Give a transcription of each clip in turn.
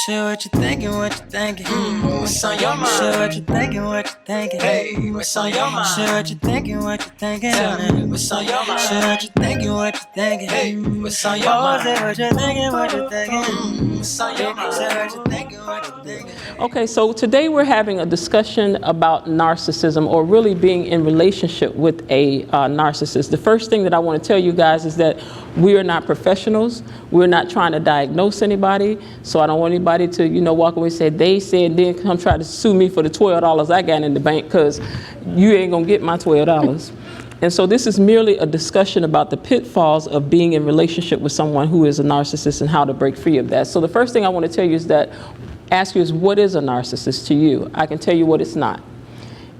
Share what you thinking, what you thinking. What's on your mind? Share what you thinking, what you thinking. Hey, what's on your mind? Share what you thinking, what you thinking. Tell me, what's on your mind? Share what you thinking, what you thinking. Hey, what's on your mind? Say what you thinking, what you thinking. What's on your mind? Share what you thinking, what you thinking. Okay, so today we're having a discussion about narcissism, or really being in relationship with a narcissist. The first thing that I want to tell you guys is that we are not professionals. We're not trying to diagnose anybody. So I don't want anybody to, walk away and say, they said, then come try to sue me for the $12 I got in the bank, because you ain't going to get my $12. And so this is merely a discussion about the pitfalls of being in relationship with someone who is a narcissist and how to break free of that. So the first thing I want to tell you is that, ask you is, what is a narcissist to you? I can tell you what it's not.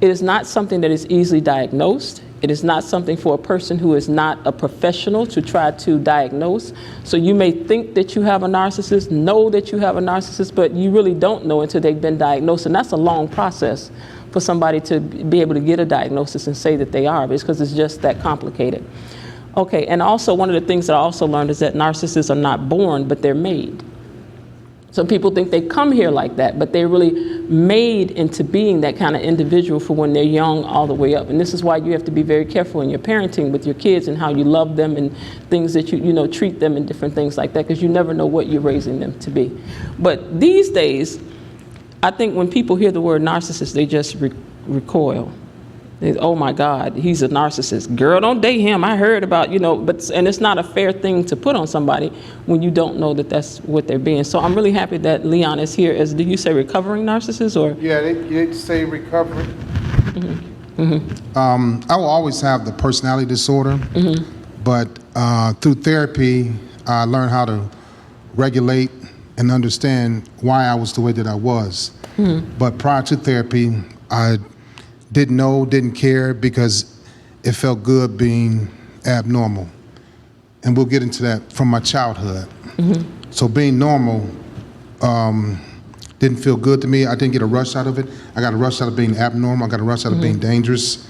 It is not something that is easily diagnosed. It is not something for a person who is not a professional to try to diagnose. So you may think that you have a narcissist, know that you have a narcissist, but you really don't know until they've been diagnosed. And that's a long process for somebody to be able to get a diagnosis and say that they are, because it's just that complicated. Okay, and also one of the things that I also learned is that narcissists are not born, but they're made. Some people think they come here like that, but they're really made into being that kind of individual for when they're young all the way up. And this is why you have to be very careful in your parenting with your kids and how you love them and things that you treat them and different things like that, because you never know what you're raising them to be. But these days, I think when people hear the word narcissist, they just recoil. Oh my God, he's a narcissist. Girl, don't date him. I heard about, and it's not a fair thing to put on somebody when you don't know that that's what they're being. So I'm really happy that Leon is here. Do you say recovering narcissist or? Yeah, they say recovering. Mm-hmm. Mm-hmm. I will always have the personality disorder, but through therapy, I learned how to regulate and understand why I was the way that I was. Mm-hmm. But prior to therapy, I didn't know, didn't care, because it felt good being abnormal. And we'll get into that from my childhood. Mm-hmm. So being normal didn't feel good to me. I didn't get a rush out of it. I got a rush out of being abnormal. I got a rush out of being dangerous.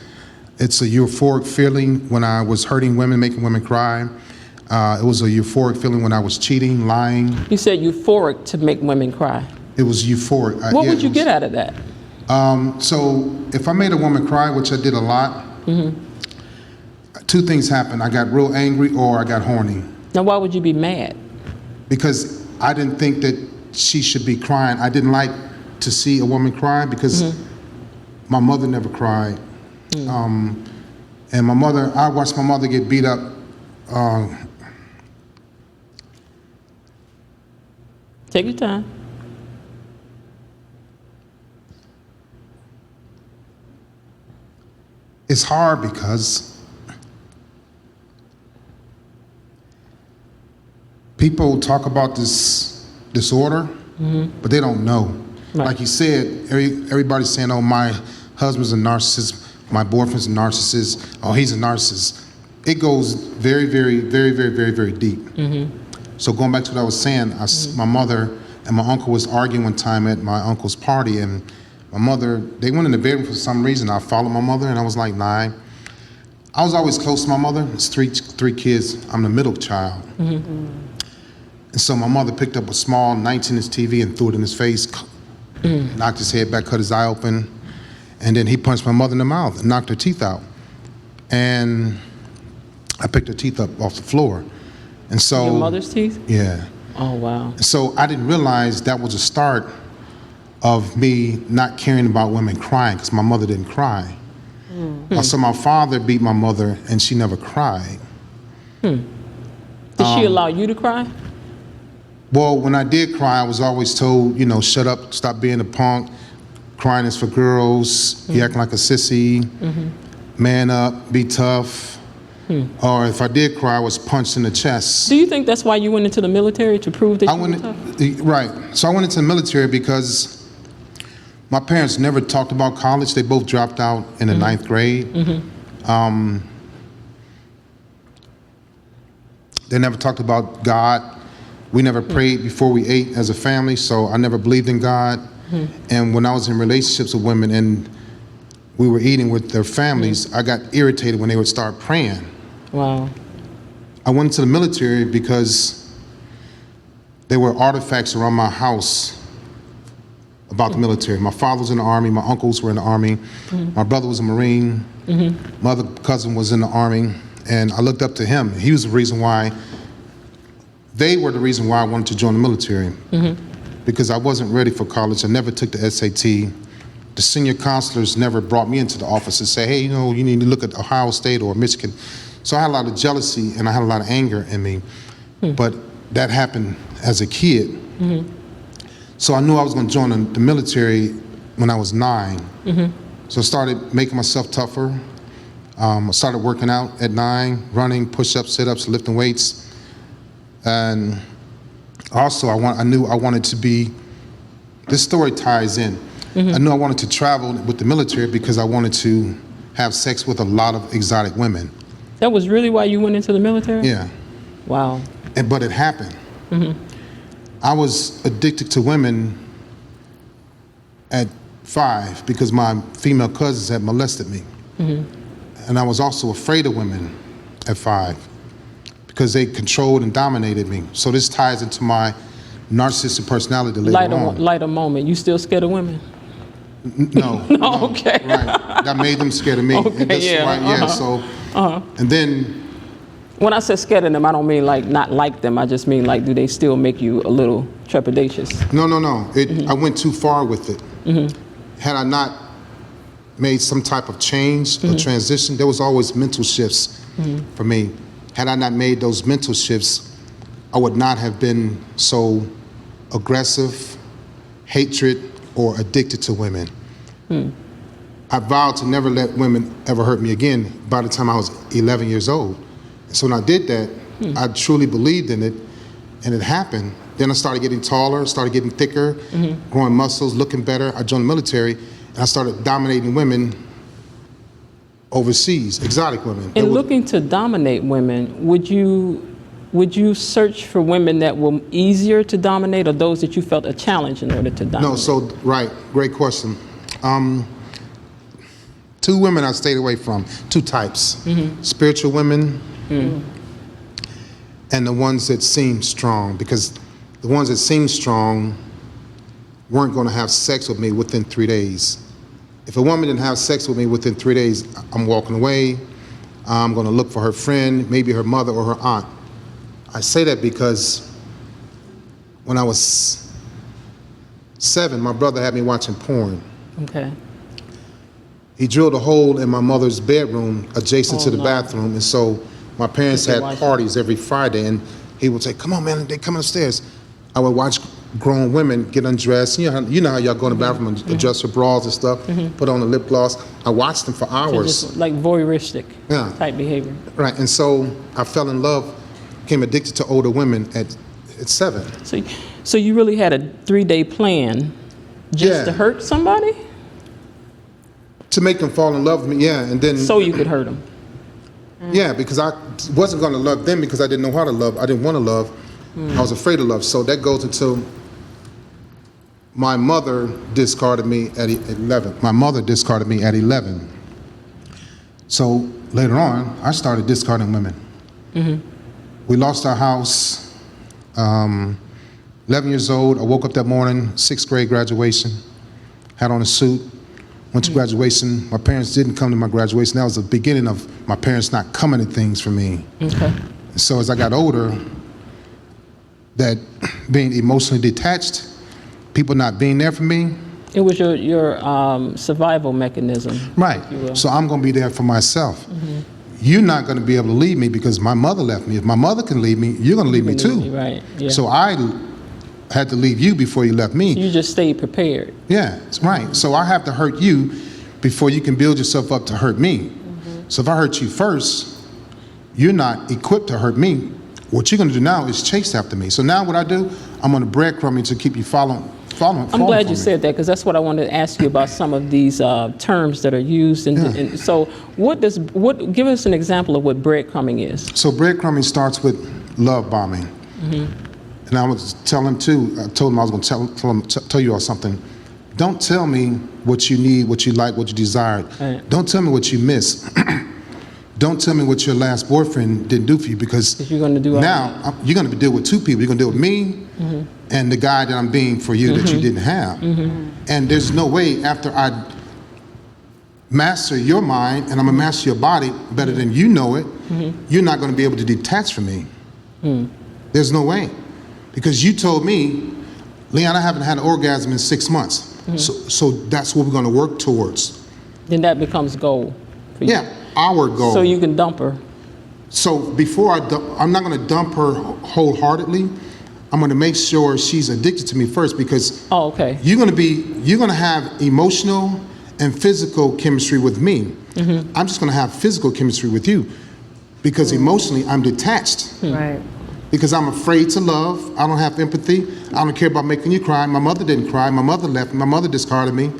It's a euphoric feeling when I was hurting women, making women cry. It was a euphoric feeling when I was cheating, lying. You said euphoric to make women cry. It was euphoric. What would you get out of that? So if I made a woman cry, which I did a lot, two things happened. I got real angry or I got horny. Now, why would you be mad? Because I didn't think that she should be crying. I didn't like to see a woman cry because my mother never cried. And my mother, I watched my mother get beat up. Take your time. It's hard because people talk about this disorder, but they don't know. Right. Like you said, everybody's saying, oh, my husband's a narcissist, my boyfriend's a narcissist, oh, he's a narcissist. It goes very, very, very, very, very, very deep. So going back to what I was saying, my mother and my uncle was arguing one time at my uncle's party, and my mother, they went in the bedroom for some reason. I followed my mother, and I was like 9. I was always close to my mother. It's three kids. I'm the middle child. And so my mother picked up a small 19-inch TV and threw it in his face, knocked his head back, cut his eye open, and then he punched my mother in the mouth and knocked her teeth out. And I picked her teeth up off the floor. And so— Your mother's teeth? Yeah. Oh, wow. So I didn't realize that was a start of me not caring about women crying, because my mother didn't cry. So my father beat my mother, and she never cried. Did she allow you to cry? Well, when I did cry, I was always told, shut up, stop being a punk. Crying is for girls. You acting like a sissy. Man up, be tough. Or if I did cry, I was punched in the chest. Do you think that's why you went into the military, to prove that you were tough? Right. So I went into the military because my parents never talked about college. They both dropped out in the 9th grade. They never talked about God. We never prayed before we ate as a family, so I never believed in God. And when I was in relationships with women and we were eating with their families, I got irritated when they would start praying. Wow. I went into the military because there were artifacts around my house about the military. My father was in the Army, my uncles were in the Army, my brother was a Marine, my other cousin was in the Army, and I looked up to him. He was the reason why, they were the reason why I wanted to join the military, because I wasn't ready for college. I never took the SAT. The senior counselors never brought me into the office and say, hey, you know, you need to look at Ohio State or Michigan. So I had a lot of jealousy and I had a lot of anger in me, but that happened as a kid. So I knew I was going to join the military when I was 9. So I started making myself tougher. I started working out at 9, running, push-ups, sit-ups, lifting weights. And also I knew I wanted to be, this story ties in. I knew I wanted to travel with the military because I wanted to have sex with a lot of exotic women. That was really why you went into the military? Yeah. Wow. But it happened. I was addicted to women at 5 because my female cousins had molested me. And I was also afraid of women at 5 because they controlled and dominated me. So this ties into my narcissistic personality later on. Lighter moment. You still scared of women? No. No, okay. Right. That made them scared of me. Okay, and that's yeah. why, so, and then. When I say scared of them, I don't mean like not like them. I just mean like, do they still make you a little trepidatious? No. I went too far with it. Had I not made some type of change or transition, there was always mental shifts for me. Had I not made those mental shifts, I would not have been so aggressive, hatred, or addicted to women. I vowed to never let women ever hurt me again by the time I was 11 years old. So when I did that, I truly believed in it, and it happened. Then I started getting taller, started getting thicker, growing muscles, looking better. I joined the military, and I started dominating women overseas, exotic women. In looking to dominate women, would you search for women that were easier to dominate, or those that you felt a challenge in order to dominate? No, so, right, great question. 2 women I stayed away from, 2 types. Spiritual women and the ones that seemed strong, because the ones that seemed strong weren't going to have sex with me within 3 days. If a woman didn't have sex with me within 3 days, I'm walking away. I'm going to look for her friend, maybe her mother or her aunt. I say that because when I was 7, my brother had me watching porn. Okay. He drilled a hole in my mother's bedroom adjacent to the bathroom, and so my parents had parties every Friday, and he would say, come on, man, they come upstairs. I would watch grown women get undressed. You know how y'all go in the bathroom and adjust your bras and stuff, put on a lip gloss. I watched them for hours. So just like voyeuristic type behavior. Right, and so I fell in love, became addicted to older women at 7. So you really had a 3-day plan just to hurt somebody? To make them fall in love with me, and then... So you could hurt them? Yeah, because I wasn't going to love them because I didn't know how to love. I didn't want to love. I was afraid of love. So that goes into my mother discarded me at 11. My mother discarded me at 11. So later on, I started discarding women. We lost our house. 11 years old, I woke up that morning, 6th grade graduation, had on a suit, went to graduation. My parents didn't come to my graduation. That was the beginning of my parents not coming to things for me. Okay. So as I got older, that being emotionally detached, people not being there for me. It was your survival mechanism. Right. So I'm going to be there for myself. You're not going to be able to leave me because my mother left me. If my mother can leave me, you're going to leave me too. Right. Yeah. So I had to leave you before you left me. So you just stayed prepared. Yeah, that's right. So I have to hurt you before you can build yourself up to hurt me. So if I hurt you first, you're not equipped to hurt me. What you're going to do now is chase after me. So now what I do, I'm going to breadcrumb you to keep you following. I'm glad you said that, because that's what I wanted to ask you about, some of these terms that are used. And so give us an example of what breadcrumbing is. So breadcrumbing starts with love bombing. And I was telling him too, I told him I was going to tell you all something. Don't tell me what you need, what you like, what you desire. Don't tell me what you miss. don't tell me what your last boyfriend didn't do for you, because you're going to do now you're going to deal with two people. You're going to deal with me and the guy that I'm being for you that you didn't have. And there's no way after I master your mind and I'm going to master your body better than you know it, you're not going to be able to detach from me. There's no way. Because you told me, Leon, I haven't had an orgasm in 6 months. So that's what we're going to work towards. Then that becomes goal for you. Yeah, our goal. So you can dump her. So before I'm not going to dump her wholeheartedly. I'm going to make sure she's addicted to me first, because you're going to have emotional and physical chemistry with me. I'm just going to have physical chemistry with you, because emotionally I'm detached. Right. Because I'm afraid to love. I don't have empathy. I don't care about making you cry. My mother didn't cry. My mother left me. My mother discarded me.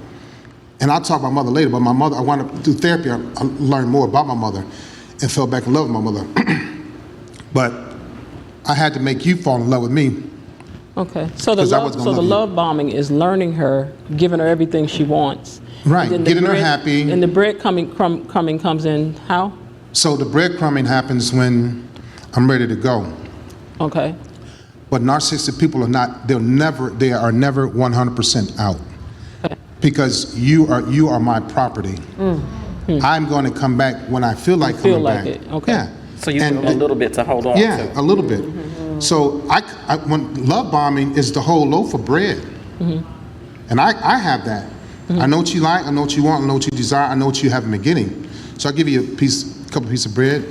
And I'll talk about my mother later, but my mother, I wound up through therapy, I learned more about my mother and fell back in love with my mother. But I had to make you fall in love with me. Okay, so the love bombing is learning her, giving her everything she wants. Right, getting her happy. And the breadcrumbing comes in how? So the breadcrumbing happens when I'm ready to go. Okay. But narcissistic people are not, they are never 100% out. Okay. Because you are my property. I'm going to come back when I feel like coming back. It. Okay. Yeah. So you need a little bit to hold on to. Yeah, a little bit. So when love bombing is the whole loaf of bread. And I have that. I know what you like, I know what you want, I know what you desire, I know what you have in the beginning. So I give you a couple pieces of bread.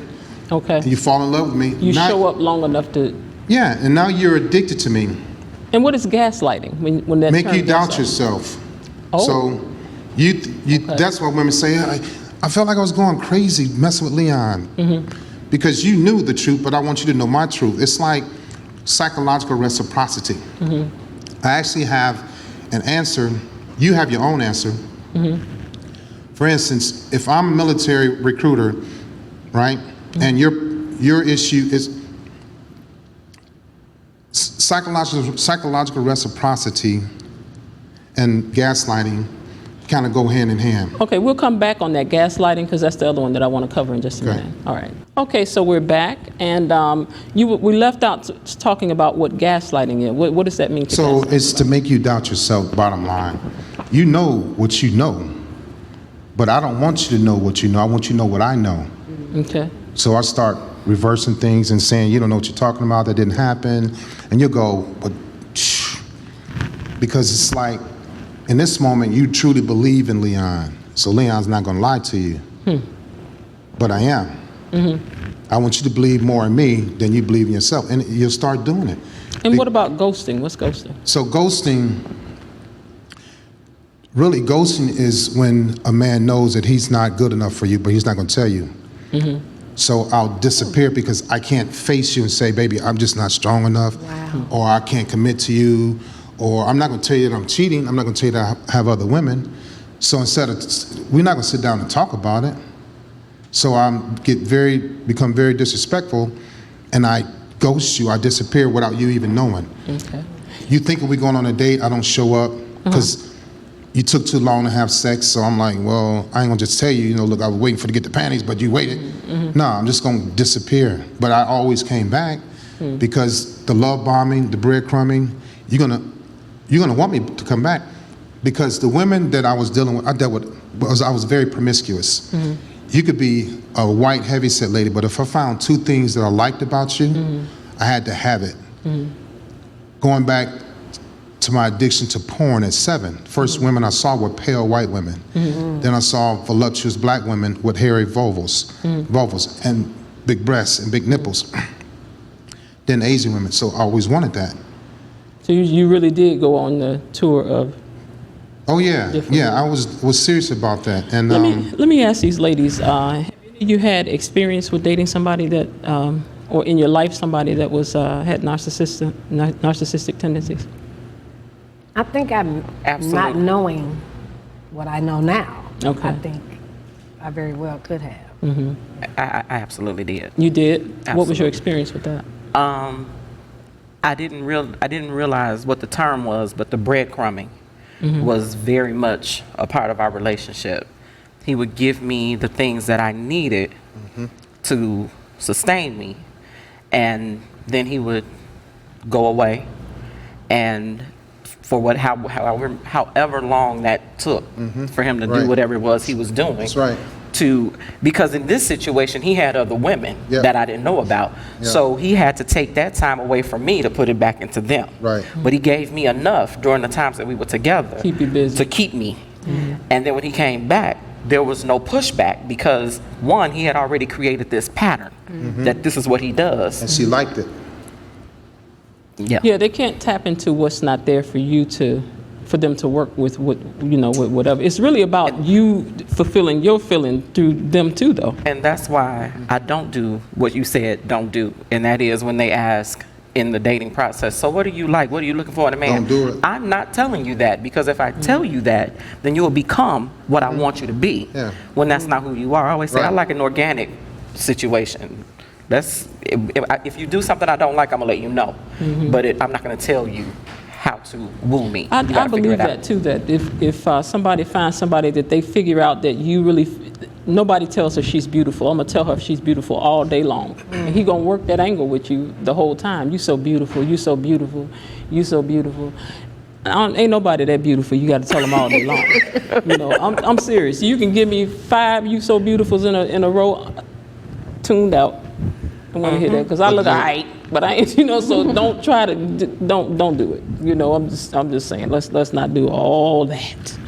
Okay. And you fall in love with me. You show up long enough to. Yeah, and now you're addicted to me. And what is gaslighting? When that make you doubt yourself. Oh. So that's why women say, I felt like I was going crazy messing with Leon. Because you knew the truth, but I want you to know my truth. It's like psychological reciprocity. I actually have an answer. You have your own answer. For instance, if I'm a military recruiter, right, and your issue is psychological reciprocity and gaslighting kind of go hand in hand. Okay, we'll come back on that gaslighting, because that's the other one that I want to cover in just a minute. All right. Okay, so we're back, and we left out talking about what gaslighting is. What does that mean to gaslight? It's to make you doubt yourself, bottom line. You know what you know, but I don't want you to know what you know. I want you to know what I know. Okay. So I start reversing things and saying, you don't know what you're talking about, that didn't happen. And you'll go, but because it's like, in this moment, you truly believe in Leon. So Leon's not going to lie to you. But I am. I want you to believe more in me than you believe in yourself. And you'll start doing it. And what about ghosting? What's ghosting? So ghosting is when a man knows that he's not good enough for you, but he's not going to tell you. So I'll disappear because I can't face you and say, baby, I'm just not strong enough. Or I can't commit to you. Or I'm not going to tell you that I'm cheating. I'm not going to tell you that I have other women. So we're not going to sit down and talk about it. So I become very disrespectful, and I ghost you. I disappear without you even knowing. Okay. You think we're going on a date, I don't show up because you took too long to have sex. So I'm like, well, I ain't gonna just tell you, look, I was waiting for to get the panties, but you waited. No, I'm just gonna disappear. But I always came back because the love bombing, the breadcrumbing, you're gonna want me to come back, because the women that I was dealing with, I was very promiscuous. You could be a white heavyset lady, but if I found two things that I liked about you, I had to have it. Going back to my addiction to porn at 7, first women I saw were pale white women. Then I saw voluptuous black women with hairy vulvas and big breasts and big nipples. Then Asian women, so I always wanted that. So you really did go on the tour of. Oh yeah, I was serious about that. And let me ask these ladies: have you had experience with dating somebody that, or in your life somebody that was had narcissistic tendencies? I think I'm not knowing what I know now. Okay. I think I very well could have. I absolutely did. You did? Absolutely. What was your experience with that? I didn't realize what the term was, but the breadcrumbing was very much a part of our relationship. he would give me the things that I needed to sustain me, and then he would go away, and for however long that took for him to do whatever it was he was doing. That's right. Because in this situation he had other women that I didn't know about, so he had to take that time away from me to put it back into them. Right. But he gave me enough during the times that we were together Keep you busy. to keep me. And then when he came back, there was no pushback, because one, he had already created this pattern that this is what he does. And she liked it. Yeah, they can't tap into what's not there for you for them to work with, with whatever. It's really about you fulfilling your feeling through them too, though. And that's why I don't do what you said don't do, and that is when they ask in the dating process, so what do you like? What are you looking for in a man? Don't do it. I'm not telling you that, because if I tell you that, then you'll become what I want you to be. Yeah. When that's not who you are. I always say I Right. like an organic situation. That's if you do something I don't like, I'm gonna let you know. But I'm not gonna tell you how to woo me. I You gotta figure believe it out. that too, that if somebody finds somebody that they figure out that you really, nobody tells her she's beautiful, I'm gonna tell her she's beautiful all day long. And he gonna work that angle with you the whole time. You so beautiful, you so beautiful, you so beautiful. Ain't nobody that beautiful. You got to tell them all day long. I'm serious. You can give me 5 you so beautifuls in a row, tuned out. I want to hear that, because I look alright, but I ain't, so don't try to, don't do it. I'm just saying, let's not do all that.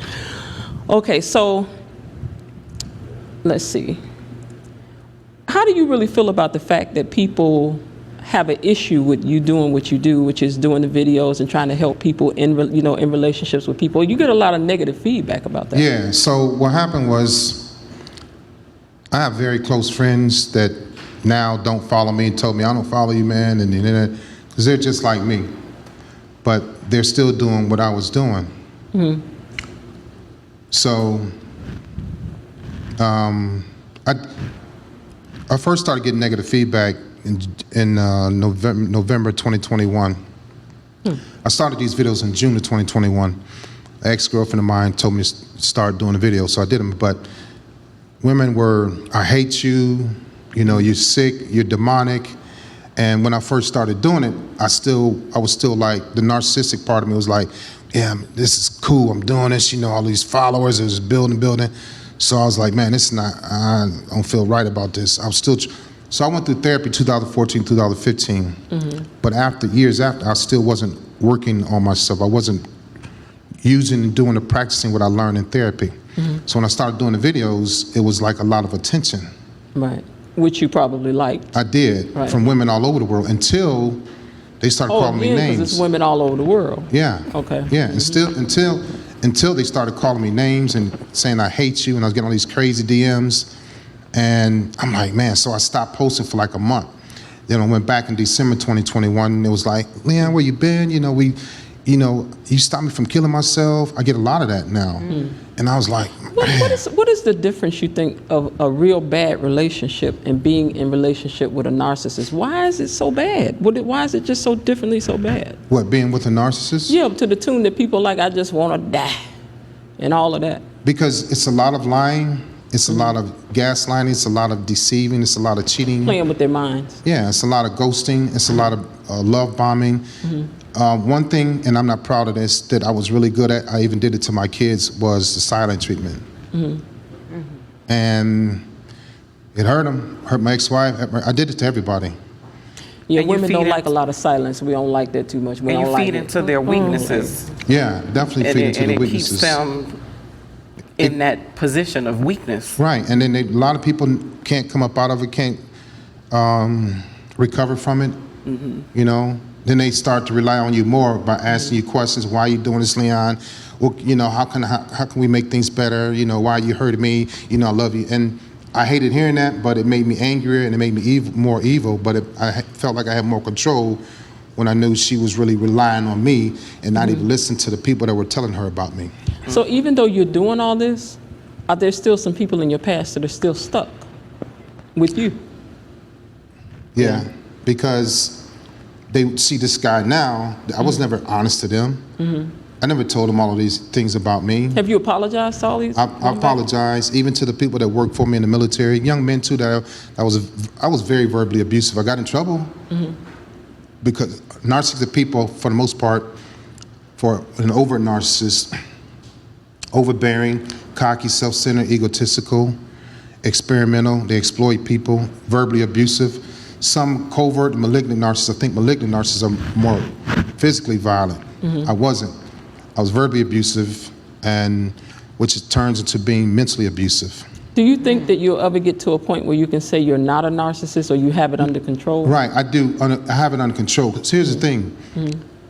Okay, so let's see. How do you really feel about the fact that people have an issue with you doing what you do, which is doing the videos and trying to help people in relationships with people? You get a lot of negative feedback about that. Yeah, so what happened was, I have very close friends that now don't follow me, and told me, I don't follow you, man, and the internet, because they're just like me. But they're still doing what I was doing. So, I first started getting negative feedback in November 2021. I started these videos in June of 2021. An ex-girlfriend of mine told me to start doing the videos, so I did them. But women were, I hate you, you're sick, you're demonic. And when I first started doing it, I was still like, the narcissistic part of me was like, yeah, this is cool, I'm doing this, all these followers, it was building. So I was like, man, I don't feel right about this. So I went through therapy 2014, 2015. But years after, I still wasn't working on myself. I wasn't using and doing and practicing what I learned in therapy. So when I started doing the videos, it was like a lot of attention. Right. Which you probably liked. I did, right. From women all over the world, until they started calling me names. Because it's women all over the world. Yeah. Okay. Yeah, and still until they started calling me names and saying I hate you, and I was getting all these crazy DMs, and I'm like, man. So I stopped posting for like a month. Then I went back in December 2021, and it was like, Leon, where you been? You stopped me from killing myself. I get a lot of that now, and I was like, what is the difference, you think, of a real bad relationship and being in relationship with a narcissist? Why is it so bad? Why is it just so differently so bad? What, being with a narcissist? Yeah, to the tune that people like, I just want to die, and all of that. Because it's a lot of lying, it's a lot of gaslighting, it's a lot of deceiving, it's a lot of cheating. Playing with their minds. Yeah, it's a lot of ghosting, it's a lot of love bombing. One thing, and I'm not proud of this, that I was really good at, I even did it to my kids, was the silent treatment. And it hurt them, hurt my ex-wife. I did it to everybody. Yeah, women don't like a lot of silence. We don't like that too much. We and don't you feed into their weaknesses. Yeah, definitely feed into the weaknesses. And it keeps them in that position of weakness. Right, and then a lot of people can't come up out of it, can't recover from it, Then they start to rely on you more by asking you questions. Why are you doing this, Leon? Well, how can we make things better? Why are you hurting me? I love you. And I hated hearing that, but it made me angrier and it made me more evil. But I felt like I had more control when I knew she was really relying on me and not even listening to the people that were telling her about me. So even though you're doing all this, are there still some people in your past that are still stuck with you? Yeah, because they see this guy now. I was never honest to them. I never told them all of these things about me. Have you apologized to all these? I apologize even to the people that work for me in the military, young men too. I was very verbally abusive. I got in trouble because narcissistic people, for the most part, for an overt narcissist, overbearing, cocky, self-centered, egotistical, experimental. They exploit people, verbally abusive. Some covert, malignant narcissists. I think malignant narcissists are more physically violent. I wasn't. I was verbally abusive, and which turns into being mentally abusive. Do you think that you'll ever get to a point where you can say you're not a narcissist or you have it under control? Right, I do. I have it under control. 'Cause here's the thing.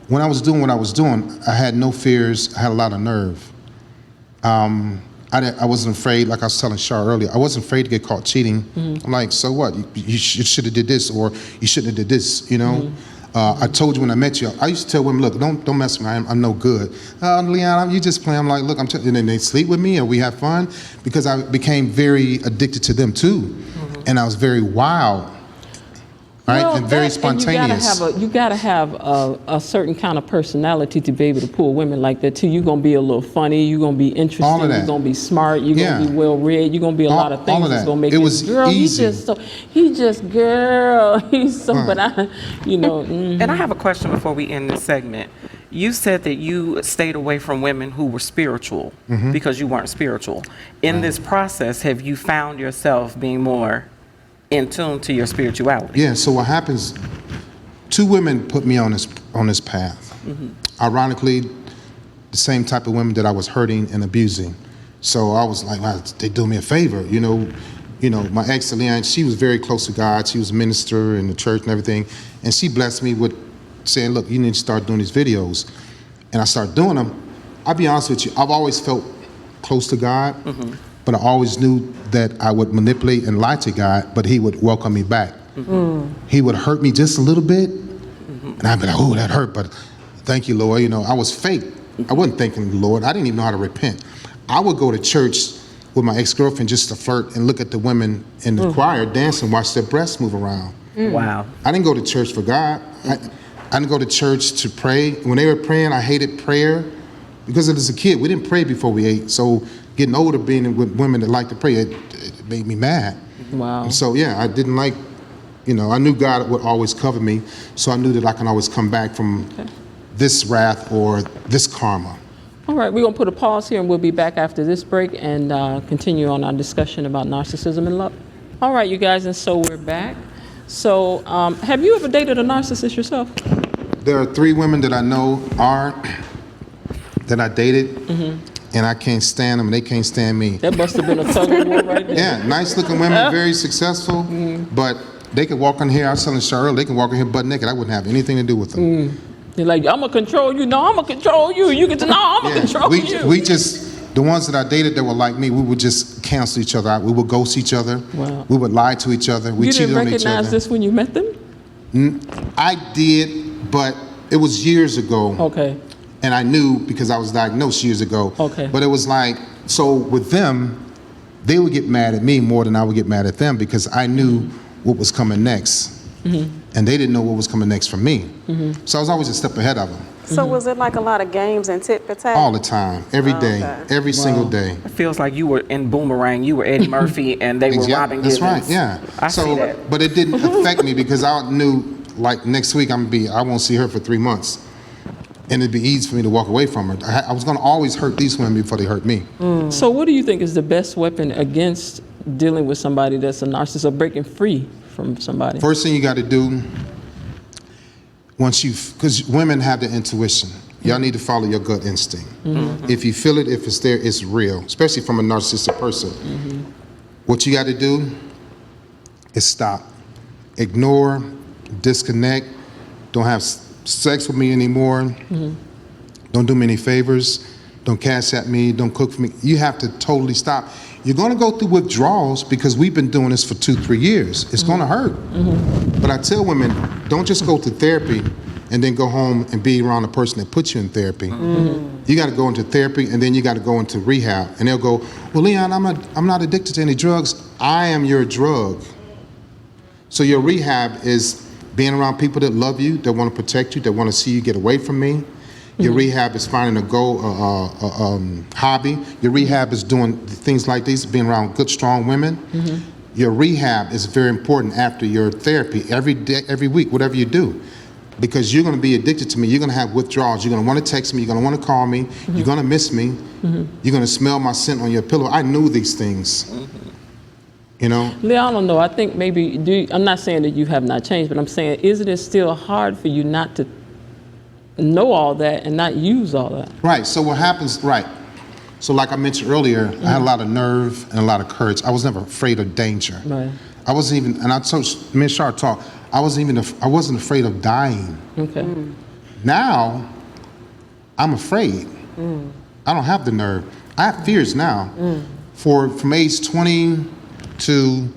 When I was doing what I was doing, I had no fears. I had a lot of nerve. I wasn't afraid, like I was telling Shar earlier, I wasn't afraid to get caught cheating. I'm like, so what? You should have did this, or you shouldn't have did this, you know? I told you when I met you, I used to tell women, look, don't mess with me, I'm no good. Leon, you just playing. I'm like, look, and then they sleep with me or we have fun, because I became very addicted to them too. And I was very wild, right? Well, and very spontaneous. And you gotta have a certain kind of personality to be able to pull women like that too. You're gonna be a little funny, you're gonna be interesting, All of that. you're gonna be smart, you're gonna be well read, you're gonna be a lot of all things of that's that. gonna make It you, was girl, easy. he's so, but I, you know. And I have a question before we end this segment. You said that you stayed away from women who were spiritual because you weren't spiritual. In this process, have you found yourself being more in tune to your spirituality? Yeah, so what happens, two women put me on this path. Ironically, the same type of women that I was hurting and abusing. So I was like, wow, they do me a favor, you know. My ex, Leanne, she was very close to God. She was a minister in the church and everything. And she blessed me with saying, look, you need to start doing these videos. And I started doing them. I'll be honest with you, I've always felt close to God, but I always knew that I would manipulate and lie to God, but he would welcome me back. He would hurt me just a little bit, and I'd be like, oh, that hurt, but thank you, Lord. You know, I was fake. I wasn't thanking the Lord. I didn't even know how to repent. I would go to church with my ex-girlfriend just to flirt and look at the women in the choir dance and watch their breasts move around. Wow. I didn't go to church for God. I didn't go to church to pray. When they were praying, I hated prayer because as a kid, we didn't pray before we ate. So getting older, being with women that like to pray, it made me mad. Wow. And so yeah, I didn't like, I knew God would always cover me. So I knew that I can always come back from this wrath or this karma. All right, we're gonna put a pause here and we'll be back after this break and continue on our discussion about narcissism and love. All right, you guys, and so we're back. So have you ever dated a narcissist yourself? There are 3 women that I know that I dated, and I can't stand them, and they can't stand me. That must have been a tug of war right there. Yeah, nice looking women, very successful, but they could walk in here, I was telling Cheryl, they can walk in here butt naked. I wouldn't have anything to do with them. You're like, I'm gonna control you. No, I'm gonna control you. You get to know, I'm gonna control you. We just, the ones that I dated that were like me, we would just cancel each other out. We would ghost each other. Wow. We would lie to each other. We You cheated didn't on each other. recognize this when you met them? I did, but it was years ago. Okay. And I knew because I was diagnosed years ago. Okay. But it was like, so with them, they would get mad at me more than I would get mad at them because I knew what was coming next. And they didn't know what was coming next for me. So I was always a step ahead of them. So was it like a lot of games and tit for tat? All the time, every day, every single day. It feels like you were in Boomerang, you were Eddie Murphy, and they were Robin Givens. That's right, yeah. I see that. But it didn't affect me because I knew, like, next week I won't see her for 3 months. And it'd be easy for me to walk away from her. I was gonna always hurt these women before they hurt me. So what do you think is the best weapon against dealing with somebody that's a narcissist or breaking free from somebody? First thing you gotta do, because women have the intuition. Y'all need to follow your gut instinct. If you feel it, if it's there, it's real, especially from a narcissistic person. What you gotta do is stop. Ignore, disconnect, don't have sex with me anymore, don't do me any favors, don't cash at me, don't cook for me. You have to totally stop. You're gonna go through withdrawals because we've been doing this for 2-3 years. It's gonna hurt. But I tell women, don't just go to therapy and then go home and be around the person that put you in therapy. You gotta go into therapy and then you gotta go into rehab. And they'll go, well, Leon, I'm not addicted to any drugs. I am your drug. So your rehab is being around people that love you, that wanna protect you, that wanna see you get away from me. Your rehab is finding a goal, hobby. Your rehab is doing things like these, being around good, strong women. Your rehab is very important after your therapy, every day, every week, whatever you do. Because you're going to be addicted to me. You're going to have withdrawals. You're going to want to text me. You're going to want to call me. You're going to miss me. You're going to smell my scent on your pillow. I knew these things. You know? Leah, I don't know. I think maybe, I'm not saying that you have not changed, but I'm saying, isn't it still hard for you not to know all that and not use all that? Right. So what happens, right. So like I mentioned earlier, I had a lot of nerve and a lot of courage. I was never afraid of danger. Right. I wasn't even, and I told me and Shar talk, I wasn't afraid of dying. Okay. Now, I'm afraid. I don't have the nerve. I have fears now. From age 20 to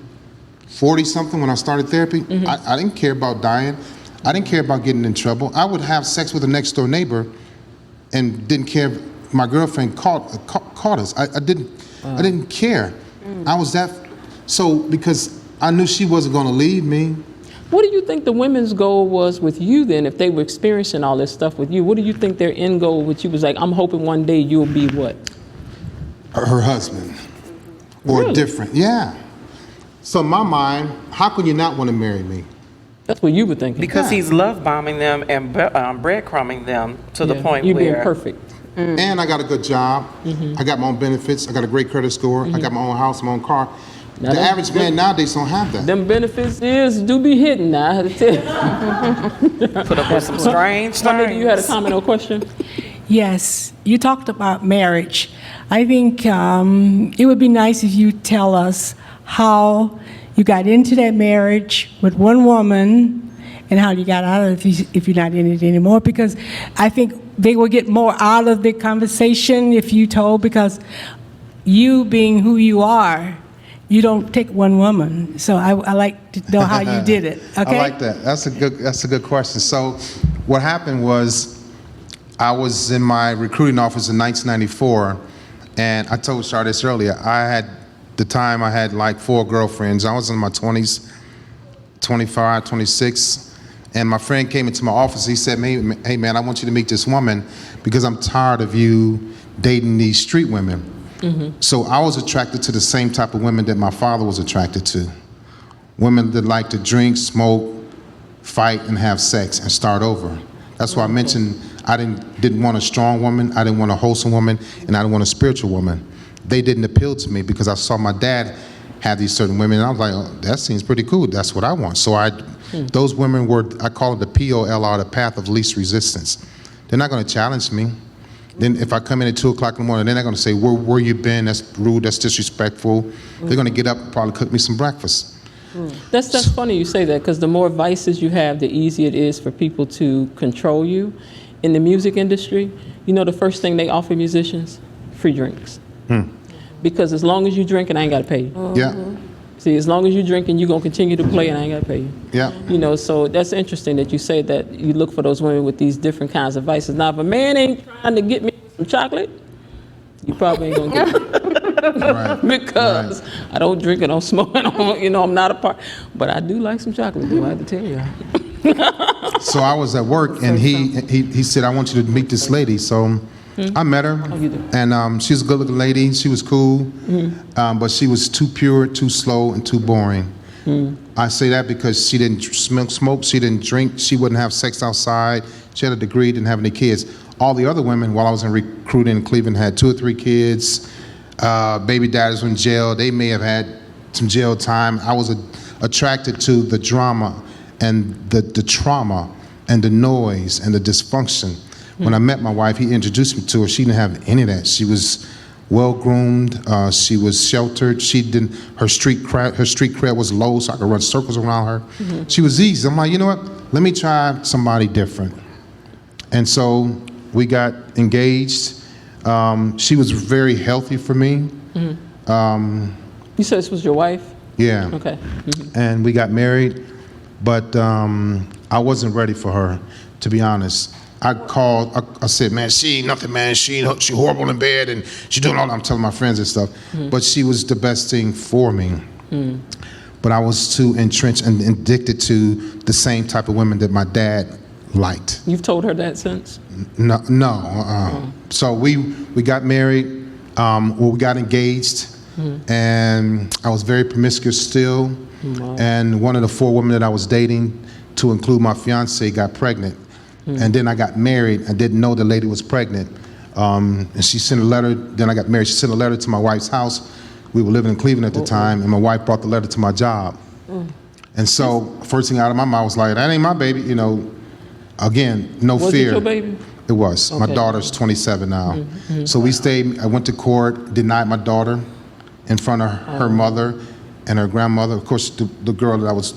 40 something when I started therapy, I didn't care about dying. I didn't care about getting in trouble. I would have sex with a next door neighbor and didn't care if my girlfriend caught us. I didn't care. I was because I knew she wasn't gonna leave me. What do you think the women's goal was with you then, if they were experiencing all this stuff with you? What do you think their end goal with you was like, I'm hoping one day you'll be what? Her husband. Or Really? different, yeah. So in my mind, how can you not want to marry me? That's what you were thinking. Because he's love bombing them and breadcrumbing them to the point you where being perfect. And I got a good job. I got my own benefits. I got a great credit score. I got my own house, my own car. Now The average man nowadays don't have that. Them benefits do be hidden now, I had to tell you. put up with some strange Sunday, you had a things. comment or question? Yes, you talked about marriage. I think it would be nice if you tell us how you got into that marriage with one woman and how you got out of it if you're not in it anymore, because I think they will get more out of the conversation if you told, because you being who you are, you don't take one woman. So I like to know how you did it. Okay? I like that. That's a good question. So what happened was I was in my recruiting office in 1994, and I told Shar this earlier. I had like 4 girlfriends. I was in my 20s, 25, 26, and my friend came into my office. He said, hey man, I want you to meet this woman because I'm tired of you dating these street women. So I was attracted to the same type of women that my father was attracted to. Women that like to drink, smoke, fight, and have sex and start over. That's why I mentioned I didn't want a strong woman, I didn't want a wholesome woman, and I didn't want a spiritual woman. They didn't appeal to me because I saw my dad have these certain women, and I was like, oh, that seems pretty cool. That's what I want. So those women were, I call it the POLR, the path of least resistance. They're not going to challenge me. Then if I come in at 2 o'clock in the morning, they're not going to say, where you been? That's rude, that's disrespectful. They're going to get up and probably cook me some breakfast. That's funny you say that, because the more vices you have, the easier it is for people to control you. In the music industry, you know the first thing they offer musicians? Free drinks. Because as long as you drinking, I ain't got to pay you. Yeah. See, as long as you're drinking, you're going to continue to play and I ain't got to pay you. Yeah. You know, so that's interesting that you say that you look for those women with these different kinds of vices. Now, if a man ain't trying to get me some chocolate, you probably ain't going to get it. Right. Because I don't drink, I don't smoke, I'm not a part. But I do like some chocolate, though, I have to tell you. So I was at work, and he said, I want you to meet this lady. So I met her, and she was a good-looking lady. She was cool, but she was too pure, too slow, and too boring. I say that because she didn't smoke, she didn't drink, she wouldn't have sex outside, she had a degree, didn't have any kids. All the other women, while I was in recruiting in Cleveland, had 2 or 3 kids. Baby daddies were in jail. They may have had some jail time. I was attracted to the drama and the trauma and the noise and the dysfunction. When I met my wife, he introduced me to her. She didn't have any of that. She was well-groomed. She was sheltered. Her street cred was low, so I could run circles around her. She was easy. I'm like, you know what? Let me try somebody different. And so we got engaged. She was very healthy for me. You said this was your wife? Yeah. Okay. And we got married, but I wasn't ready for her, to be honest. I called, I said, man, she ain't nothing, man. She horrible in bed, and she doing all that. I'm telling my friends and stuff. But she was the best thing for me. But I was too entrenched and addicted to the same type of women that my dad liked. You've told her that since? No. So we got married, we got engaged, and I was very promiscuous still. Wow. And one of the 4 women that I was dating, to include my fiance, got pregnant. And then I got married. I didn't know the lady was pregnant. And she sent a letter. Then I got married. She sent a letter to my wife's house. We were living in Cleveland at the time, and my wife brought the letter to my job. And so first thing out of my mouth was like, that ain't my baby, you know. Again, no fear. Was it your baby? It was. Okay. My daughter's 27 now. So we stayed, I went to court, denied my daughter in front of her mother and her grandmother. Of course, the girl that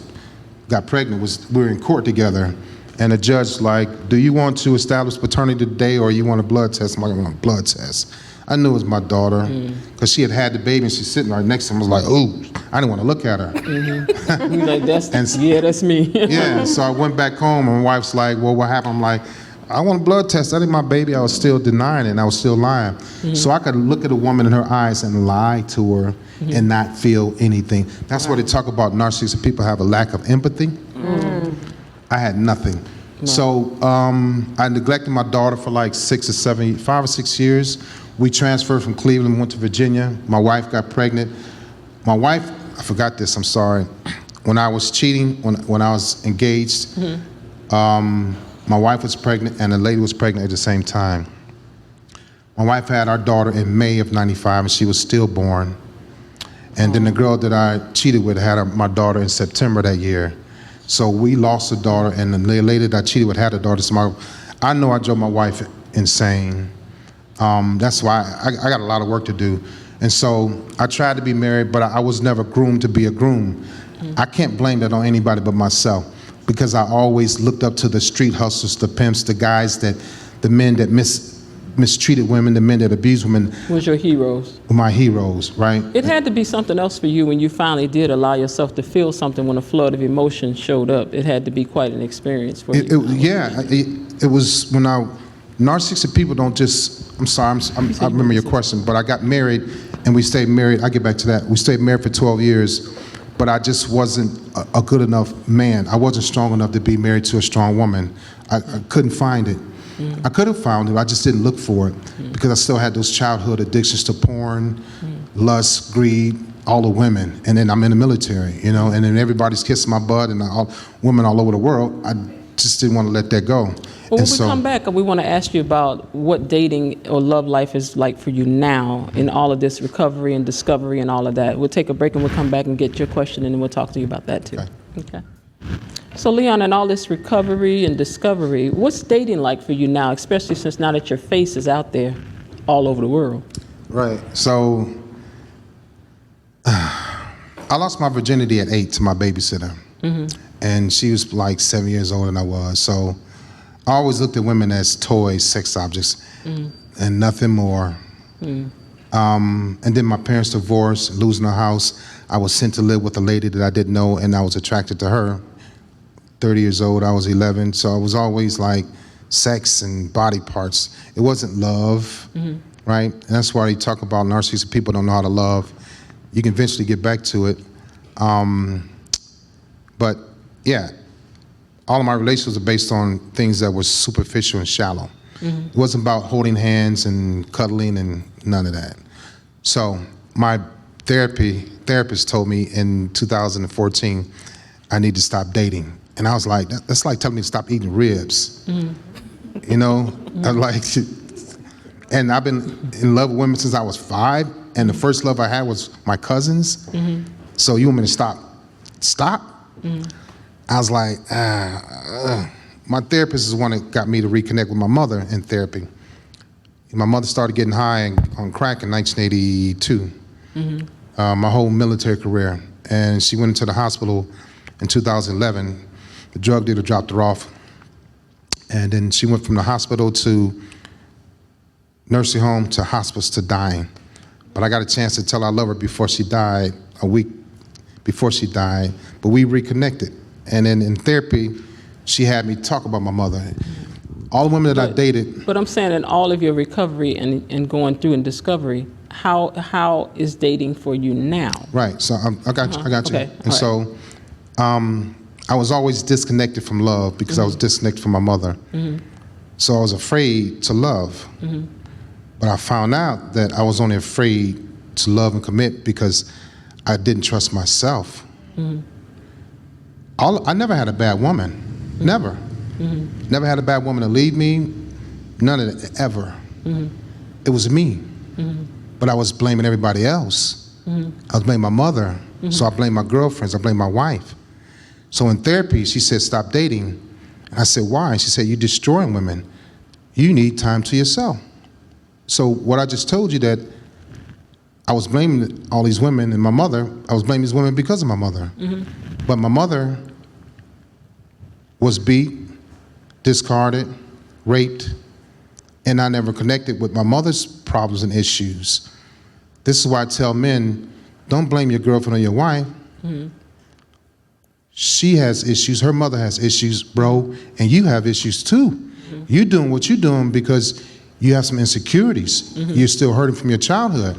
got pregnant, we were in court together. And the judge like, do you want to establish paternity today or you want a blood test? I'm like, I want a blood test. I knew it was my daughter because she had the baby and she's sitting right next to him. I was like, ooh, I didn't want to look at her. You're like, that's me. Yeah, so I went back home and my wife's like, well, what happened? I'm like, I want a blood test. That ain't my baby. I was still denying it and I was still lying. So I could look at a woman in her eyes and lie to her and not feel anything. That's where they talk about narcissistic people have a lack of empathy. I had nothing. So I neglected my daughter for like 5 or 6 years. We transferred from Cleveland, went to Virginia. My wife got pregnant. My wife, I forgot this, I'm sorry. When I was cheating, when I was engaged, my wife was pregnant and the lady was pregnant at the same time. My wife had our daughter in May of '95 and she was stillborn. And then the girl that I cheated with had my daughter in September that year. So we lost a daughter, and the lady that I cheated with had a daughter. So I know I drove my wife insane. That's why I got a lot of work to do. And so I tried to be married, but I was never groomed to be a groom. I can't blame that on anybody but myself, because I always looked up to the street hustlers, the pimps, the guys the men that mistreated women, the men that abused women. Was your heroes? My heroes, right? It had to be something else for you when you finally did allow yourself to feel something when a flood of emotion showed up. It had to be quite an experience for you. It was when narcissistic people don't just, I'm sorry, I remember your question, but I got married and we stayed married. I'll get back to that. We stayed married for 12 years, but I just wasn't a good enough man. I wasn't strong enough to be married to a strong woman. I couldn't find it. I could have found it, I just didn't look for it because I still had those childhood addictions to porn, lust, greed, all the women. And then I'm in the military, you know, and then everybody's kissing my butt and women all over the world. I just didn't want to let that go. Well, when we come back, we want to ask you about what dating or love life is like for you now in all of this recovery and discovery and all of that. We'll take a break and we'll come back and get your question and then we'll talk to you about that too. Okay. So Leon, in all this recovery and discovery, what's dating like for you now, especially since now that your face is out there all over the world? Right. So I lost my virginity at 8 to my babysitter. And she was like 7 years older than I was. So I always looked at women as toys, sex objects, and nothing more. And then my parents divorced, losing a house. I was sent to live with a lady that I didn't know, and I was attracted to her. 30 years old, I was 11, so I was always like sex and body parts. It wasn't love, right? And that's why you talk about narcissistic people don't know how to love. You can eventually get back to it. But yeah, all of my relationships are based on things that were superficial and shallow. It wasn't about holding hands and cuddling and none of that. So my therapist told me in 2014, I need to stop dating. And I was like, that's like telling me to stop eating ribs. You know, I'm like, and I've been in love with women since I was 5, and the first love I had was my cousins. So you want me to stop? Stop? I was like, my therapist is the one that got me to reconnect with my mother in therapy. My mother started getting high on crack in 1982, my whole military career. And she went into the hospital in 2011. The drug dealer dropped her off. And then she went from the hospital to nursing home to hospice to dying. But I got a chance to tell her I love her before she died, a week before she died. But we reconnected. And then in therapy, she had me talk about my mother. All the women that I dated. But I'm saying in all of your recovery and going through and discovery, how is dating for you now? Right, so I got you. Okay. And so I was always disconnected from love because I was disconnected from my mother. So I was afraid to love. But I found out that I was only afraid to love and commit because I didn't trust myself. I never had a bad woman, never. Never had a bad woman to lead me, none of it, ever. It was me. But I was blaming everybody else. I was blaming my mother, so I blamed my girlfriends, I blamed my wife. So in therapy, she said, stop dating. I said, why? She said, you're destroying women. You need time to yourself. So what I just told you, that I was blaming all these women and my mother, I was blaming these women because of my mother. But my mother was beat, discarded, raped, and I never connected with my mother's problems and issues. This is why I tell men, don't blame your girlfriend or your wife. She has issues, her mother has issues, bro, and you have issues too. You're doing what you're doing because you have some insecurities. You're still hurting from your childhood.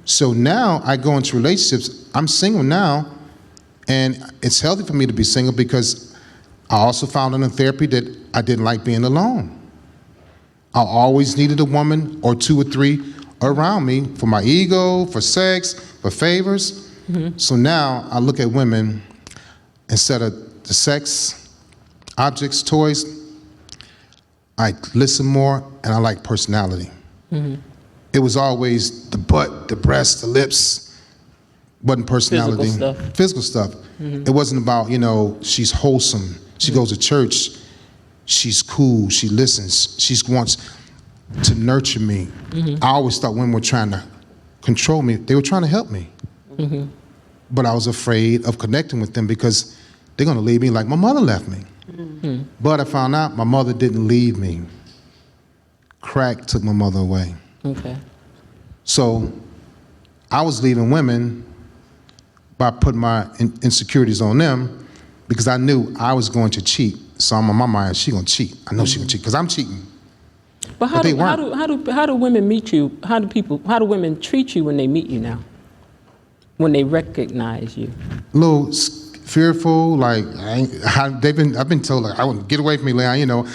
So now I go into relationships, I'm single now, and it's healthy for me to be single because I also found in therapy that I didn't like being alone. I always needed a woman or two or three around me for my ego, for sex, for favors. So now I look at women, instead of the sex, objects, toys, I listen more and I like personality. It was always the butt, the breast, the lips, wasn't personality. Physical stuff. It wasn't about, she's wholesome, she goes to church, she's cool, she listens, she wants to nurture me. I always thought women were trying to control me. They were trying to help me. But I was afraid of connecting with them because they're gonna leave me like my mother left me. But I found out my mother didn't leave me. Crack took my mother away. So I was leaving women by putting my insecurities on them because I knew I was going to cheat. So I'm on my mind, she gonna cheat. I know she gonna cheat because I'm cheating. But how do women meet you? How do women treat you when they meet you now? When they recognize you? A little fearful, like I've been told, like, I wouldn't get away from me, Leon.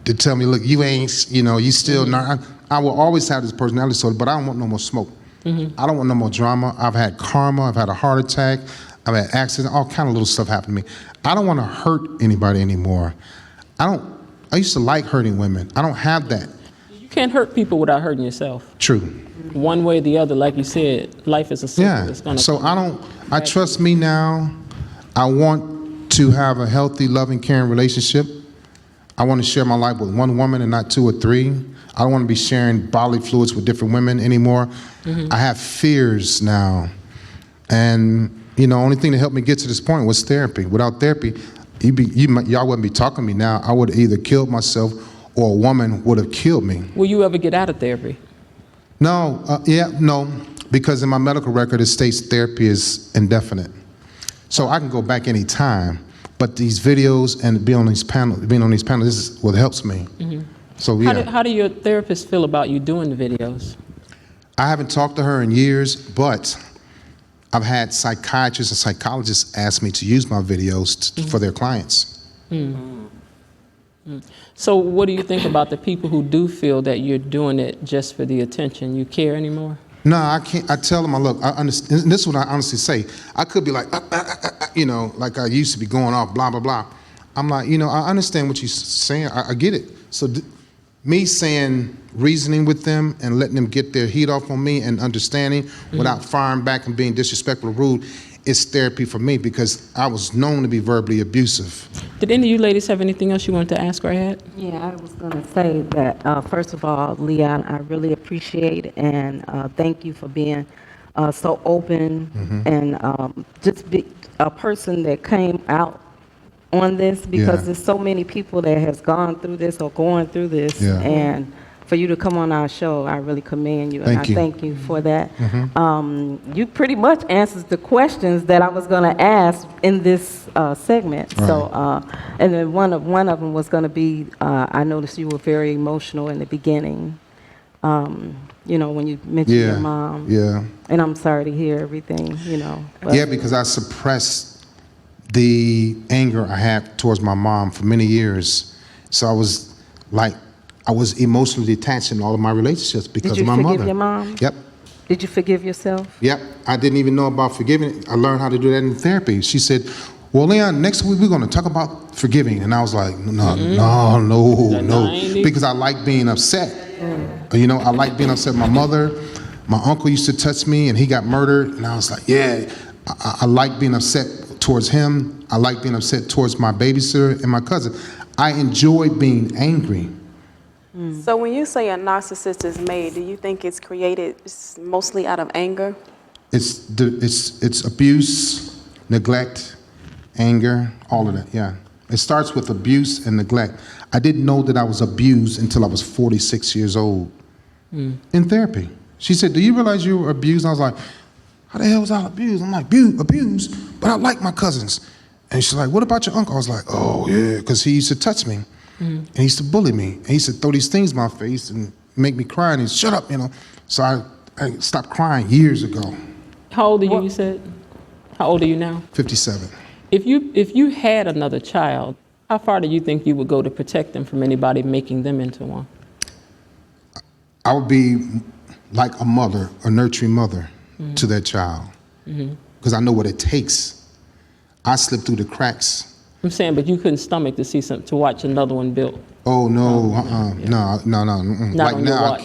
To tell me, look, you ain't, you still not. I will always have this personality disorder, but I don't want no more smoke. I don't want no more drama. I've had karma. I've had a heart attack. I've had accidents. All kind of little stuff happened to me. I don't want to hurt anybody anymore. I used to like hurting women. I don't have that. You can't hurt people without hurting yourself. True. One way or the other, like you said, life is a cycle. Yeah. It's gonna So I trust me now. I want to have a healthy, loving, caring relationship. I want to share my life with one woman and not two or three. I don't want to be sharing bodily fluids with different women anymore. I have fears now. And, only thing that helped me get to this point was therapy. Without therapy, y'all wouldn't be talking to me now. I would have either killed myself or a woman would have killed me. Will you ever get out of therapy? No, no, because in my medical record it states therapy is indefinite. So I can go back any time, but these videos and being on these panels, this is what helps me. So yeah. How do your therapist feel about you doing the videos? I haven't talked to her in years, but I've had psychiatrists and psychologists ask me to use my videos for their clients. So what do you think about the people who do feel that you're doing it just for the attention? You care anymore? No, I can't. I tell them, look, I understand. This is what I honestly say. I could be like, like I used to be going off, blah, blah, blah. I'm like, I understand what you're saying. I get it. So me reasoning with them and letting them get their heat off on me and understanding without firing back and being disrespectful or rude is therapy for me because I was known to be verbally abusive. Did any of you ladies have anything else you wanted to ask or add? Yeah, I was going to say that, first of all, Leon, I really appreciate and thank you for being so open and just be a person that came out on this because there's so many people that has gone through this or going through this. And for you to come on our show, I really commend you. And I thank you for that. You pretty much answered the questions that I was going to ask in this segment. Right. So, and then one of them was going to be, I noticed you were very emotional in the beginning. you know, when you mentioned your mom. Yeah. And I'm sorry to hear everything, you know. But Yeah, because I suppressed the anger I had towards my mom for many years. So I was emotionally detached in all of my relationships because of my mother. Did you forgive your mom? Yep. Did you forgive yourself? Yep. I didn't even know about forgiving. I learned how to do that in therapy. She said, well, Leon, next week we're going to talk about forgiving. And I was like, no. Because I like being upset. You know, I like being upset. My mother, my uncle used to touch me and he got murdered. And I was like, yeah, I like being upset towards him. I like being upset towards my babysitter and my cousin. I enjoy being angry. So when you say a narcissist is made, do you think it's created mostly out of anger? It's abuse, neglect, anger, all of that, yeah. It starts with abuse and neglect. I didn't know that I was abused until I was 46 years old in therapy. She said, do you realize you were abused? And I was like, how the hell was I abused? I'm like, abused, but I like my cousins. And she's like, what about your uncle? I was like, oh yeah, because he used to touch me. And he used to bully me. And he used to throw these things in my face and make me cry. And he'd shut up, you know. So I stopped crying years ago. How old are you, you said? How old are you now? 57. If you had another child, how far do you think you would go to protect them from anybody making them into one? I would be like a mother, a nurturing mother to that child. Because I know what it takes. I slipped through the cracks. I'm saying, but you couldn't stomach to watch another one built. Oh no, no. Not Like now,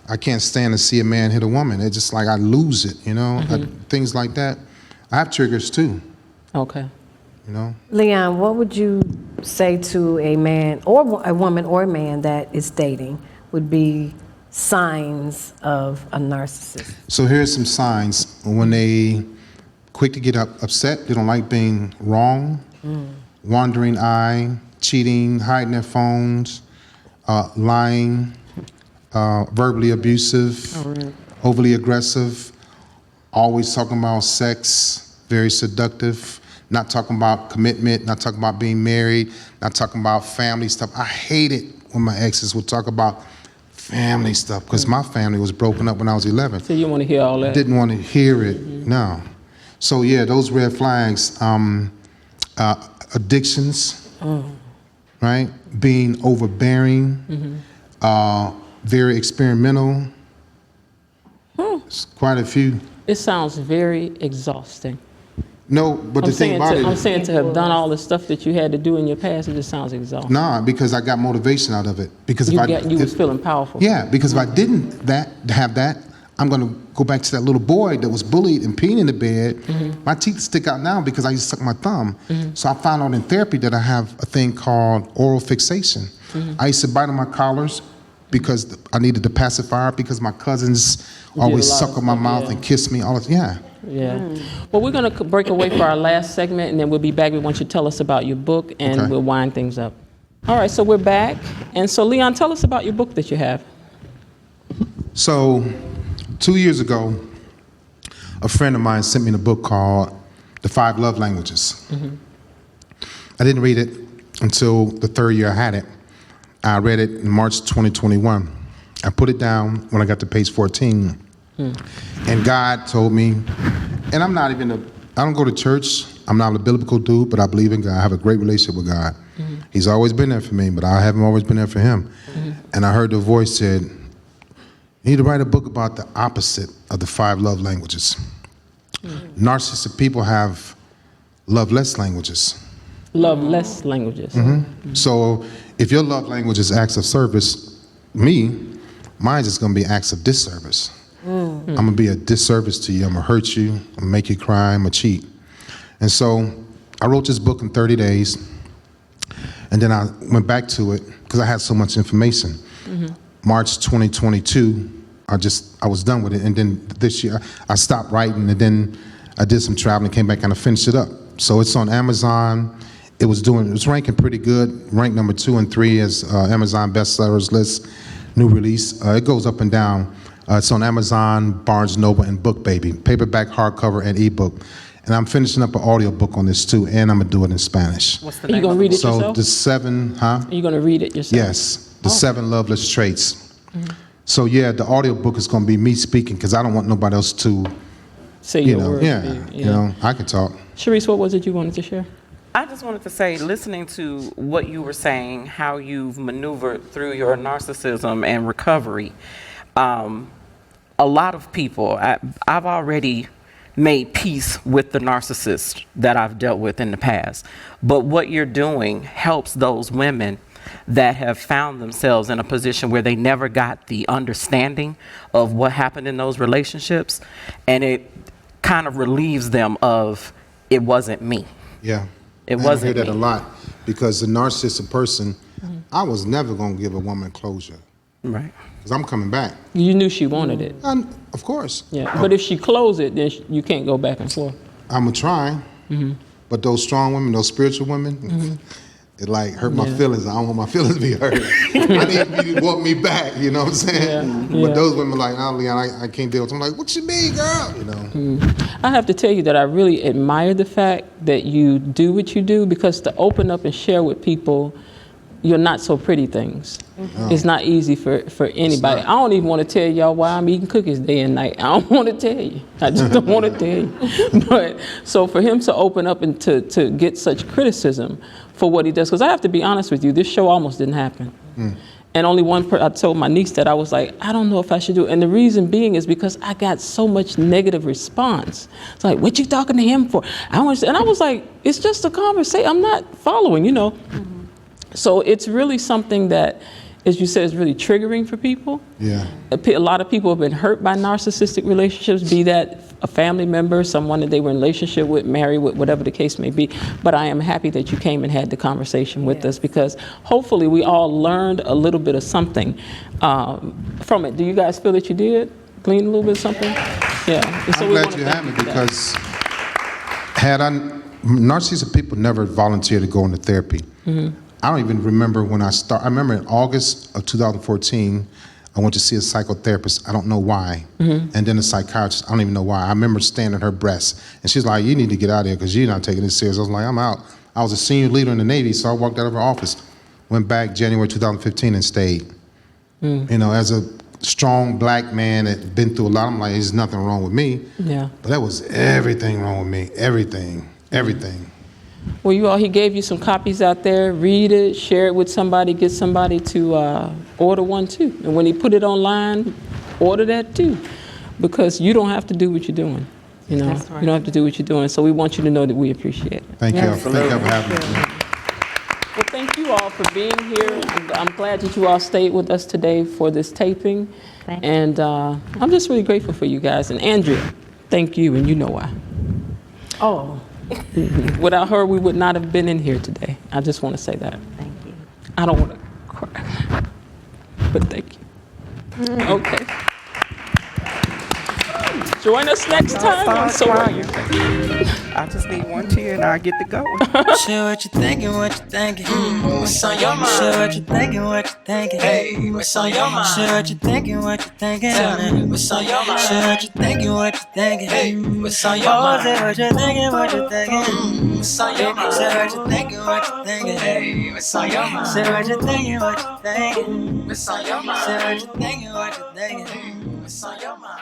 I can't stand to see a man hit a woman. It's just like I lose it, you know. Things like that. I have triggers too. Okay. You know. Leon, what would you say to a man or a woman or a man that is dating would be signs of a narcissist? So here's some signs when they quick to get upset. They don't like being wrong. Wandering eye, cheating, hiding their phones, lying, verbally abusive, overly aggressive, always talking about sex, very seductive, not talking about commitment, not talking about being married, not talking about family stuff. I hate it when my exes would talk about family stuff because my family was broken up when I was 11. So you don't want to hear all that? Didn't want to hear it, no. So yeah, those red flags. Addictions, right? Being overbearing, very experimental. It's quite a few. It sounds very exhausting. No, but the thing about it, I'm saying to have done all the stuff that you had to do in your past, it just sounds exhausting. nah, because I got motivation out of it. Because You was feeling powerful. yeah, because if I didn't have that, I'm gonna go back to that little boy that was bullied and peeing in the bed. My teeth stick out now because I used to suck my thumb. So I found out in therapy that I have a thing called oral fixation. I used to bite on my collars because I needed the pacifier because my cousins always suck on my mouth and kiss me. All yeah. Well, we're going to break away for our last segment, and then we'll be back. We want you to tell us about your book, and we'll wind things up. All right, so we're back. And so, Leon, tell us about your book that you have. So 2 years ago, a friend of mine sent me a book called The 5 Love Languages. I didn't read it until the third year I had it. I read it in March 2021. I put it down when I got to page 14. And God told me, and I don't go to church. I'm not a biblical dude, but I believe in God. I have a great relationship with God. He's always been there for me, but I haven't always been there for him. And I heard the voice said, you need to write a book about the opposite of the 5 love languages. Narcissistic people have love-less languages. Love-less languages. So if your love language is acts of service, mine's just gonna be acts of disservice. I'm gonna be a disservice to you. I'm gonna hurt you. I'm gonna make you cry. I'm gonna cheat. And so I wrote this book in 30 days. And then I went back to it because I had so much information. March 2022, I was done with it. And then this year I stopped writing, and then I did some traveling, came back and I finished it up. So it's on Amazon. It was ranking pretty good, ranked number 2 and 3 as Amazon bestsellers list, new release. It goes up and down. It's on Amazon, Barnes & Noble, and BookBaby, paperback, hardcover, and ebook. And I'm finishing up an audio book on this too, and I'm gonna do it in Spanish. What's the Are you name going of to read it So yourself? the 7, Are you going to read it yourself? Yes, the 7 loveless traits. So yeah, the audio book is going to be me speaking because I don't want nobody else to, Say you your know, words. yeah, I can talk. Sharice, what was it you wanted to share? I just wanted to say, listening to what you were saying, how you've maneuvered through your narcissism and recovery, a lot of people, I've already made peace with the narcissist that I've dealt with in the past. But what you're doing helps those women that have found themselves in a position where they never got the understanding of what happened in those relationships, and it kind of relieves them of, it wasn't me. Yeah. It And wasn't I hear that me. a lot because the narcissistic person, I was never going to give a woman closure Right. because I'm coming back. You knew she wanted it. And of course. Yeah. But if she closed it, then you can't go back and forth. I'm going to try. But those strong women, those spiritual women, it like hurt my feelings. I don't want my feelings to be hurt. I need you to want me back, you know what I'm saying? Yeah. But those women like, nah, Leon, I can't deal with them. I'm like, what you mean, girl? You know? I have to tell you that I really admire the fact that you do what you do, because to open up and share with people your not so pretty things is not easy for anybody. I don't even want to tell y'all why I'm eating cookies day and night. I don't want to tell you. I just don't want to tell you. But so for him to open up and to get such criticism for what he does, because I have to be honest with you, this show almost didn't happen. And only I told my niece that I was like, I don't know if I should do it. And the reason being is because I got so much negative response. It's like, what you talking to him for? And I was like, it's just a conversation. I'm not following, you know. So it's really something that, as you said, is really triggering for people. Yeah. A lot of people have been hurt by narcissistic relationships, be that a family member, someone that they were in a relationship with, married with, whatever the case may be. But I am happy that you came and had the conversation with us, because hopefully we all learned a little bit of something from it. Do you guys feel that you did? Glean a little bit of something? Yeah. And so I'm we glad wanna you thank had me for that. because narcissistic people never volunteer to go into therapy. I don't even remember when I started. I remember in August of 2014, I went to see a psychotherapist. I don't know why. And then a psychiatrist. I don't even know why. I remember standing at her breast, and she's like, you need to get out of here because you're not taking this serious. I was like, I'm out. I was a senior leader in the Navy, so I walked out of her office, went back January 2015 and stayed. You know, as a strong black man that been through a lot, I'm like, there's nothing wrong with me. Yeah. But that was everything wrong with me. Everything. Well, he gave you some copies out there. Read it, share it with somebody, get somebody to order one too. And when he put it online, order that too, because you don't have to do what you're doing. You know, That's right. you don't have to do what you're doing. So we want you to know that we appreciate it. Thank you. Thank you for having me. Well, thank you all for being here. I'm glad that you all stayed with us today for this taping. Thank you. And I'm just really grateful for you guys. And Andrea, thank you, and you know why. Oh, Without her, we would not have been in here today. I just want to say that. Thank you. I don't want to cry, but thank you. Okay. Join us next time on So What You Think. I just need one tear and I get to go. Share what you thinking, what you thinking. What's on your mind? Share what you thinking, what you thinking. Hey, what's on your mind? Share what you thinking, what you thinking. Tell me, what's on your mind? Share what you thinking, what you thinking. Hey, what's on your mind? Say what you thinking, what you thinking. What's on your mind? Say what you thinking, what you thinking. Hey, what's on your mind? Say what you thinking, what you thinking. What's on your mind? Say what you thinking, what you thinking. What's on your mind?